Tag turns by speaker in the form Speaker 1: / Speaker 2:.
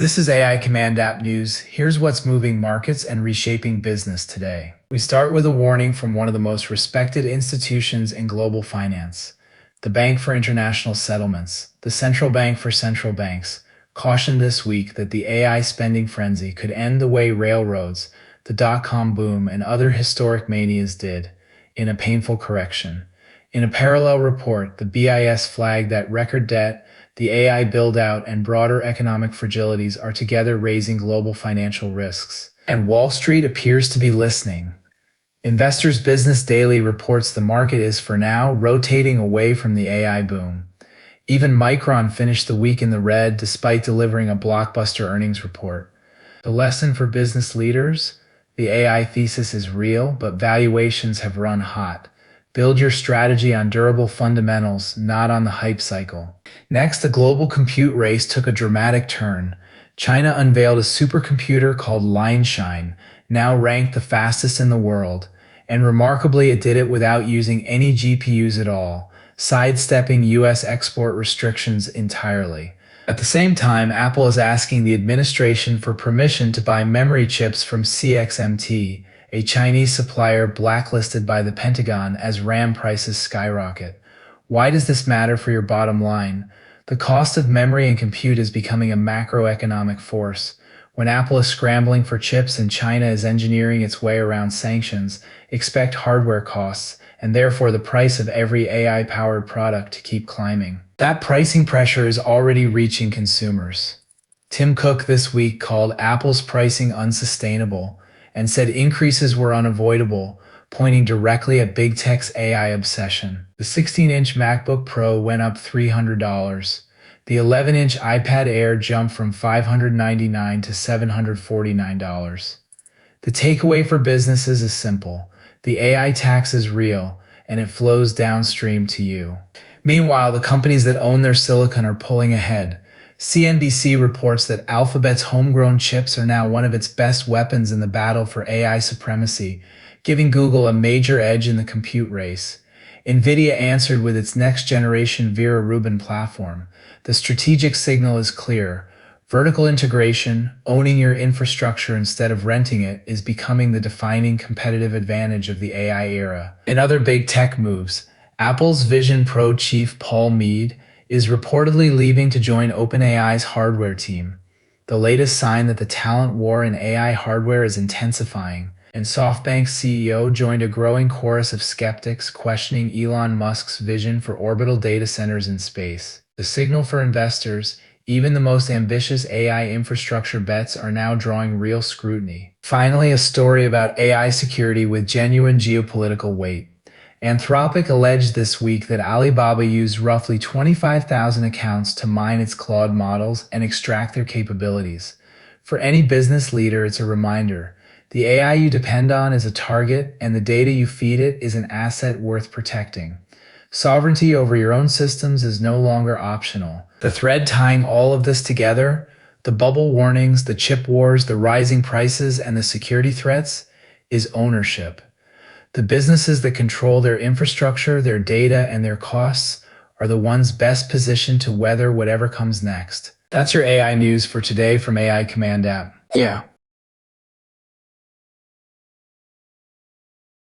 Speaker 1: This is AI Command App News. Here's what's moving markets and reshaping business today. We start with a warning from one of the most respected institutions in global finance. The Bank for International Settlements, the central bank for central banks, cautioned this week that the AI spending frenzy could end the way railroads, the dot-com boom, and other historic manias did, in a painful correction. In a parallel report, the BIS flagged that record debt, the AI build-out, and broader economic fragilities are together raising global financial risks. And Wall Street appears to be listening. Investors Business Daily reports the market is for now rotating away from the AI boom. Even Micron finished the week in the red despite delivering a blockbuster earnings report. The lesson for business leaders? The AI thesis is real, but valuations have run hot. Build your strategy on durable fundamentals, not on the hype cycle. Next, the global compute race took a dramatic turn. China unveiled a supercomputer called Lineshine, now ranked the fastest in the world. And remarkably, it did it without using any GPUs at all, sidestepping US export restrictions entirely. At the same time, Apple is asking the administration for permission to buy memory chips from CXMT, a Chinese supplier blacklisted by the Pentagon as RAM prices skyrocket. Why does this matter for your bottom line? The cost of memory and compute is becoming a macroeconomic force. When Apple is scrambling for chips and China is engineering its way around sanctions, expect hardware costs, and therefore the price of every AI-powered product to keep climbing. That pricing pressure is already reaching consumers. Tim Cook this week called Apple's pricing unsustainable and said increases were unavoidable, pointing directly at big tech's AI obsession. The 16-inch MacBook Pro went up $300. The 11-inch iPad Air jumped from $599 to $749. The takeaway for businesses is simple. The AI tax is real, and it flows downstream to you. Meanwhile, the companies that own their silicon are pulling ahead. CNBC reports that Alphabet's homegrown chips are now one of its best weapons in the battle for AI supremacy, giving Google a major edge in the compute race. NVIDIA answered with its next-generation Vera Rubin platform. The strategic signal is clear. Vertical integration, owning your infrastructure instead of renting it, is becoming the defining competitive advantage of the AI era. In other big tech moves, Apple's Vision Pro chief Paul Mead is reportedly leaving to join OpenAI's hardware team, the latest sign that the talent war in AI hardware is intensifying. And SoftBank's CEO joined a growing chorus of skeptics questioning Elon Musk's vision for orbital data centers in space. The signal for investors: even the most ambitious AI infrastructure bets are now drawing real scrutiny. Finally, a story about AI security with genuine geopolitical weight. Anthropic alleged this week that Alibaba used roughly 25,000 accounts to mine its Claude models and extract their capabilities. For any business leader, it's a reminder. The AI you depend on is a target, and the data you feed it is an asset worth protecting. Sovereignty over your own systems is no longer optional. The thread tying all of this together, the bubble warnings, the chip wars, the rising prices, and the security threats, is ownership. The businesses that control their infrastructure, their data, and their costs are the ones best positioned to weather whatever comes next. That's your AI news for today from AI Command App. Yeah.